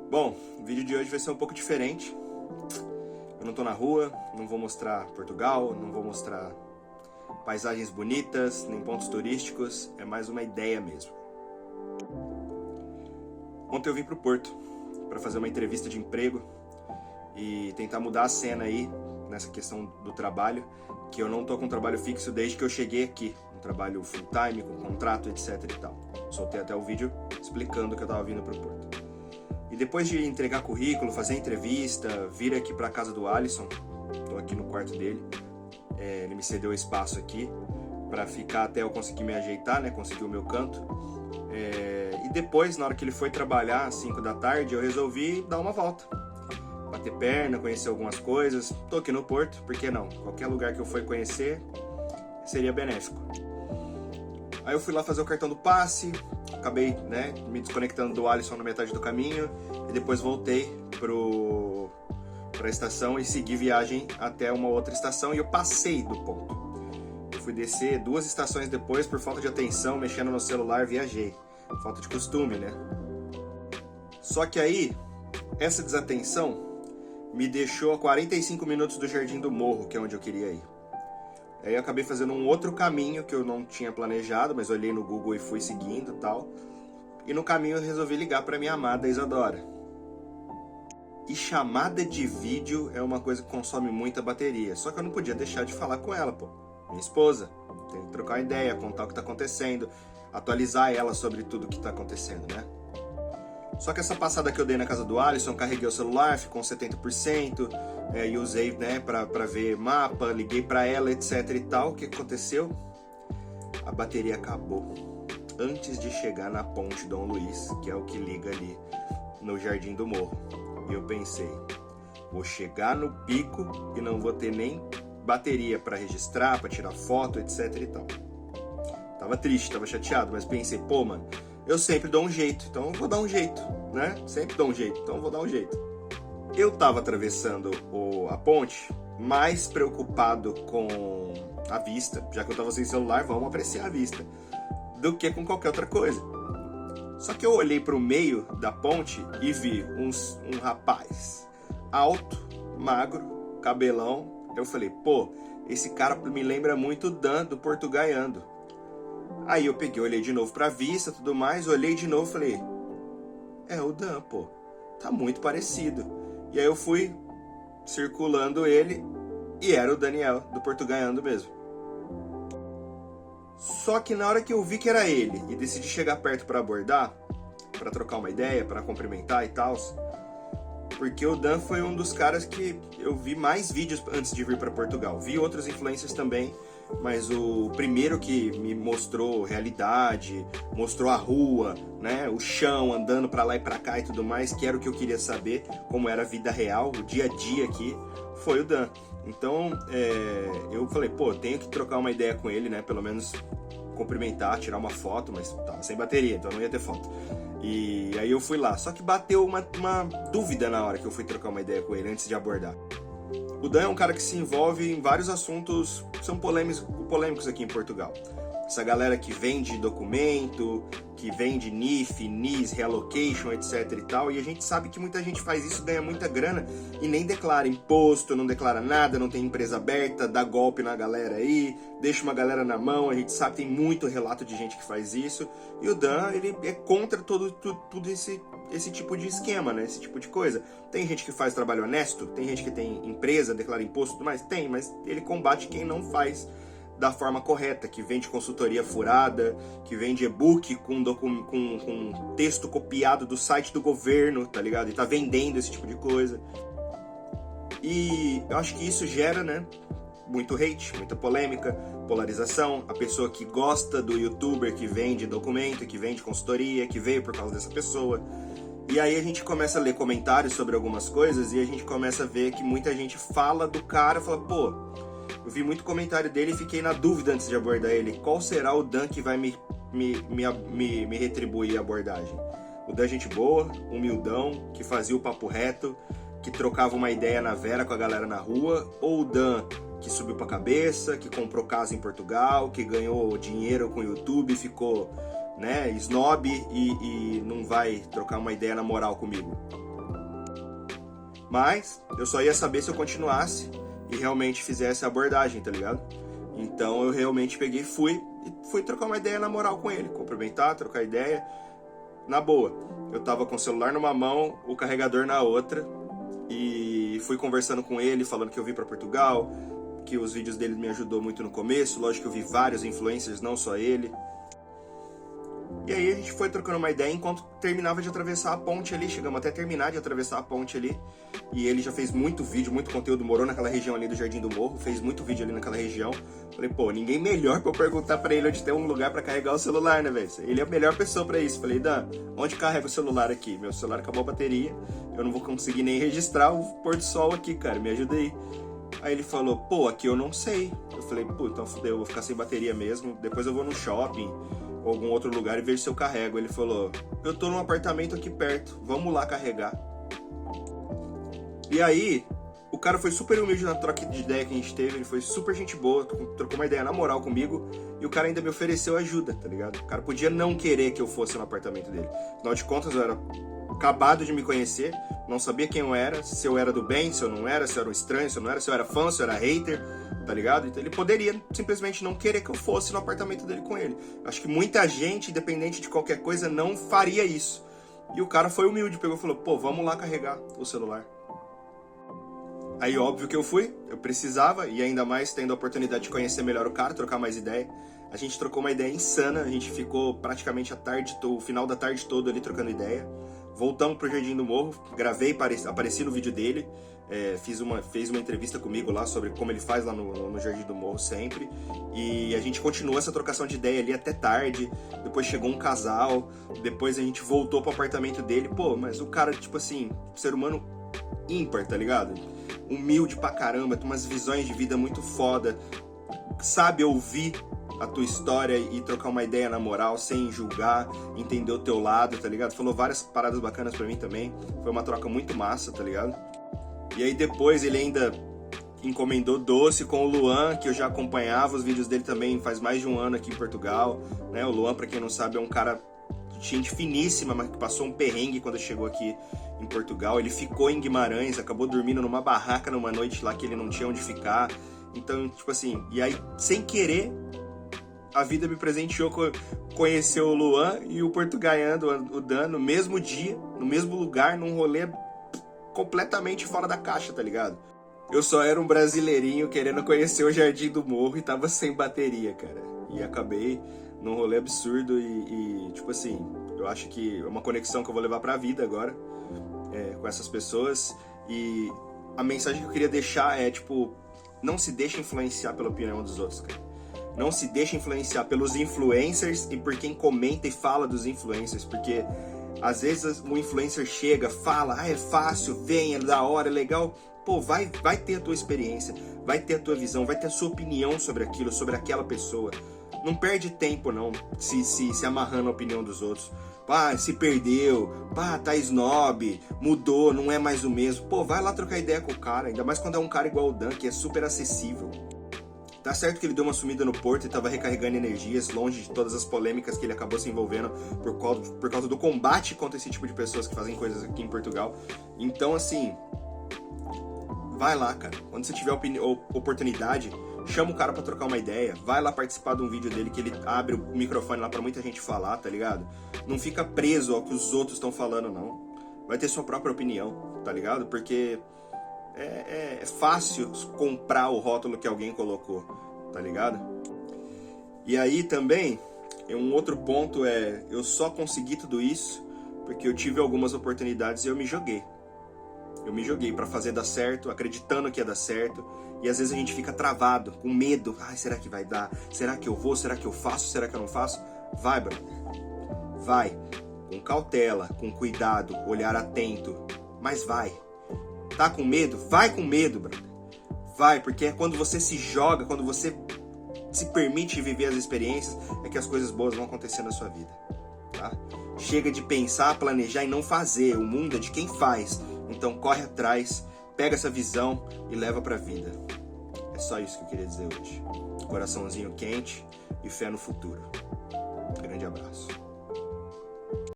Bom, o vídeo de hoje vai ser um pouco diferente. Eu não tô na rua, não vou mostrar Portugal, não vou mostrar paisagens bonitas, nem pontos turísticos, é mais uma ideia mesmo. Ontem eu vim pro Porto para fazer uma entrevista de emprego e tentar mudar a cena aí nessa questão do trabalho, que eu não tô com um trabalho fixo desde que eu cheguei aqui, um trabalho full time, com contrato, etc e tal. Soltei até o vídeo explicando que eu tava vindo pro Porto. E depois de entregar currículo, fazer entrevista, vir aqui pra casa do Alisson, tô aqui no quarto dele, ele me cedeu espaço aqui pra ficar até eu conseguir me ajeitar, né, conseguir o meu canto. E depois, na hora que ele foi trabalhar, às 5 da tarde, eu resolvi dar uma volta. Bater perna, conhecer algumas coisas. Tô aqui no Porto, por que não? Qualquer lugar que eu for conhecer seria benéfico. Aí eu fui lá fazer o cartão do passe, acabei, né, me desconectando do Alisson na metade do caminho e depois voltei pra estação e segui viagem até uma outra estação e eu passei do ponto. Eu fui descer 2 estações depois por falta de atenção, mexendo no celular, viajei. Falta de costume, né? Só que aí, essa desatenção me deixou a 45 minutos do Jardim do Morro, que é onde eu queria ir. Aí eu acabei fazendo um outro caminho que eu não tinha planejado, mas olhei no Google e fui seguindo e tal. E no caminho eu resolvi ligar para minha amada Isadora. E chamada de vídeo é uma coisa que consome muita bateria. Só que eu não podia deixar de falar com ela, pô. Minha esposa. Tem que trocar uma ideia, contar o que tá acontecendo, atualizar ela sobre tudo o que tá acontecendo, né? Só que essa passada que eu dei na casa do Alisson, carreguei o celular, ficou uns 70%, e usei, né, pra ver mapa, liguei pra ela, etc e tal. O que aconteceu? A bateria acabou antes de chegar na ponte Dom Luiz, que é o que liga ali no Jardim do Morro. E eu pensei, vou chegar no pico e não vou ter nem bateria pra registrar, pra tirar foto, etc e tal. Tava triste, tava chateado, mas pensei, pô, mano, eu sempre dou um jeito, então eu vou dar um jeito, né? Sempre dou um jeito, então eu vou dar um jeito. Eu tava atravessando a ponte, mais preocupado com a vista, já que eu tava sem celular, vamos apreciar a vista, do que com qualquer outra coisa. Só que eu olhei pro meio da ponte e vi um rapaz alto, magro, cabelão. Eu falei, pô, esse cara me lembra muito o Dan do Portugaiando. Aí eu peguei, olhei de novo pra vista, tudo mais, olhei de novo e falei, é o Dan, pô, tá muito parecido. E aí eu fui circulando ele e era o Daniel, do Portugaiando mesmo. Só que na hora que eu vi que era ele e decidi chegar perto pra abordar, pra trocar uma ideia, pra cumprimentar e tal, porque o Dan foi um dos caras que eu vi mais vídeos antes de vir pra Portugal. Vi outros influencers também, mas o primeiro que me mostrou realidade, mostrou a rua, né, o chão, andando pra lá e pra cá e tudo mais, que era o que eu queria saber, como era a vida real, o dia a dia aqui, foi o Dan. Então, eu falei, pô, tenho que trocar uma ideia com ele, né, pelo menos cumprimentar, tirar uma foto, mas tava sem bateria, então não ia ter foto. E aí eu fui lá, só que bateu uma dúvida na hora que eu fui trocar uma ideia com ele, antes de abordar. O Dan é um cara que se envolve em vários assuntos que são polêmicos aqui em Portugal. Essa galera que vende documento, que vende NIF, NIS, Realocation, etc e tal. E a gente sabe que muita gente faz isso, ganha muita grana e nem declara imposto, não declara nada, não tem empresa aberta, dá golpe na galera aí, deixa uma galera na mão. A gente sabe, tem muito relato de gente que faz isso. E o Dan, ele é contra tudo esse tipo de esquema, né? Esse tipo de coisa. Tem gente que faz trabalho honesto, tem gente que tem empresa, declara imposto e tudo mais, tem, mas ele combate quem não faz da forma correta, que vende consultoria furada, que vende e-book com texto copiado do site do governo, tá ligado? E tá vendendo esse tipo de coisa. E eu acho que isso gera, né, muito hate, muita polêmica, polarização. A pessoa que gosta do youtuber que vende documento, que vende consultoria, que veio por causa dessa pessoa. E aí a gente começa a ler comentários sobre algumas coisas e a gente começa a ver que muita gente fala do cara, fala, pô, eu vi muito comentário dele e fiquei na dúvida antes de abordar ele. Qual será o Dan que vai me retribuir a abordagem? O Dan gente boa, humildão, que fazia o papo reto, que trocava uma ideia na vera com a galera na rua? Ou o Dan que subiu pra cabeça, que comprou casa em Portugal, que ganhou dinheiro com o YouTube, ficou, né, snob e não vai trocar uma ideia na moral comigo? Mas eu só ia saber se eu continuasse e realmente fizesse a abordagem, tá ligado? Então eu realmente peguei e fui trocar uma ideia na moral com ele, cumprimentar, trocar ideia, na boa. Eu tava com o celular numa mão, o carregador na outra, e fui conversando com ele, falando que eu vim pra Portugal, que os vídeos dele me ajudou muito no começo, lógico que eu vi vários influencers, não só ele. E aí a gente foi trocando uma ideia enquanto terminava de atravessar a ponte ali, chegamos até terminar de atravessar a ponte ali, e ele já fez muito vídeo, muito conteúdo, morou naquela região ali do Jardim do Morro, fez muito vídeo ali naquela região. Falei, pô, ninguém melhor pra eu perguntar pra ele onde tem um lugar pra carregar o celular, né, velho? Ele é a melhor pessoa pra isso. Falei, Dan, onde carrega o celular aqui? Meu celular acabou a bateria, eu não vou conseguir nem registrar o pôr do sol aqui, cara, me ajuda aí. Aí ele falou, pô, aqui eu não sei. Eu falei, pô, então fudeu, eu vou ficar sem bateria mesmo, depois eu vou no shopping ou algum outro lugar e vejo se eu carrego. Ele falou, eu tô num apartamento aqui perto, vamos lá carregar. E aí, o cara foi super humilde na troca de ideia que a gente teve, ele foi super gente boa, trocou uma ideia na moral comigo, e o cara ainda me ofereceu ajuda, tá ligado? O cara podia não querer que eu fosse no apartamento dele. Afinal de contas, eu era acabado de me conhecer, não sabia quem eu era, se eu era do bem, se eu não era, se eu era um estranho, se eu não era, se eu era fã, se eu era hater, tá ligado? Então ele poderia simplesmente não querer que eu fosse no apartamento dele com ele. Acho que muita gente, independente de qualquer coisa, não faria isso. E o cara foi humilde, pegou e falou, pô, vamos lá carregar o celular. Aí óbvio que eu fui, eu precisava, e ainda mais tendo a oportunidade de conhecer melhor o cara, trocar mais ideia. A gente trocou uma ideia insana, a gente ficou praticamente o final da tarde todo ali trocando ideia. Voltamos pro Jardim do Morro, gravei, apareci no vídeo dele, fez uma entrevista comigo lá sobre como ele faz lá no Jardim do Morro sempre. E a gente continuou essa trocação de ideia ali até tarde, depois chegou um casal, depois a gente voltou pro apartamento dele. Pô, mas o cara, tipo assim, ser humano ímpar, tá ligado? Humilde pra caramba, tem umas visões de vida muito foda, sabe ouvir a tua história e trocar uma ideia na moral, sem julgar, entender o teu lado, tá ligado? Falou várias paradas bacanas pra mim também, foi uma troca muito massa, tá ligado? E aí depois ele ainda encomendou doce com o Luan, que eu já acompanhava os vídeos dele também faz mais de um ano aqui em Portugal, né? O Luan, pra quem não sabe, é um cara de gente finíssima, mas que passou um perrengue quando chegou aqui em Portugal. Ele ficou em Guimarães, acabou dormindo numa barraca numa noite lá que ele não tinha onde ficar. Então, tipo assim, e aí, sem querer, a vida me presenteou conhecer o Luan e o portugaiano, o Dan, no mesmo dia, no mesmo lugar, num rolê completamente fora da caixa, tá ligado? Eu só era um brasileirinho querendo conhecer o Jardim do Morro e tava sem bateria, cara. E acabei num rolê absurdo e tipo assim, eu acho que é uma conexão que eu vou levar pra vida agora, com essas pessoas. E a mensagem que eu queria deixar é, tipo, não se deixe influenciar pela opinião dos outros, cara. Não se deixe influenciar pelos influencers e por quem comenta e fala dos influencers, porque às vezes o influencer chega, fala, é fácil, vem, é da hora, é legal. Pô, vai ter a tua experiência, vai ter a tua visão, vai ter a sua opinião sobre aquilo, sobre aquela pessoa. Não perde tempo, não, se amarrando a opinião dos outros. Pá, se perdeu, pá, tá snob, mudou, não é mais o mesmo. Pô, vai lá trocar ideia com o cara, ainda mais quando é um cara igual o Dan, que é super acessível. Tá certo que ele deu uma sumida no Porto e tava recarregando energias, longe de todas as polêmicas que ele acabou se envolvendo por causa do combate contra esse tipo de pessoas que fazem coisas aqui em Portugal. Então, assim, vai lá, cara. Quando você tiver oportunidade, chama o cara pra trocar uma ideia. Vai lá participar de um vídeo dele que ele abre o microfone lá pra muita gente falar, tá ligado? Não fica preso ao que os outros estão falando, não. Vai ter sua própria opinião, tá ligado? Porque é fácil comprar o rótulo que alguém colocou, tá ligado? E aí também, um outro ponto eu só consegui tudo isso porque eu tive algumas oportunidades e eu me joguei. Eu me joguei pra fazer dar certo, acreditando que ia dar certo. E às vezes a gente fica travado, com medo. Ai, será que vai dar? Será que eu vou? Será que eu faço? Será que eu não faço? Vai, brother. Vai. Com cautela, com cuidado, olhar atento. Mas vai. Tá com medo? Vai com medo, brother. Vai, porque é quando você se joga, quando você se permite viver as experiências, é que as coisas boas vão acontecer na sua vida, tá? Chega de pensar, planejar e não fazer. O mundo é de quem faz. Então corre atrás, pega essa visão e leva pra vida. É só isso que eu queria dizer hoje. Coraçãozinho quente e fé no futuro. Grande abraço.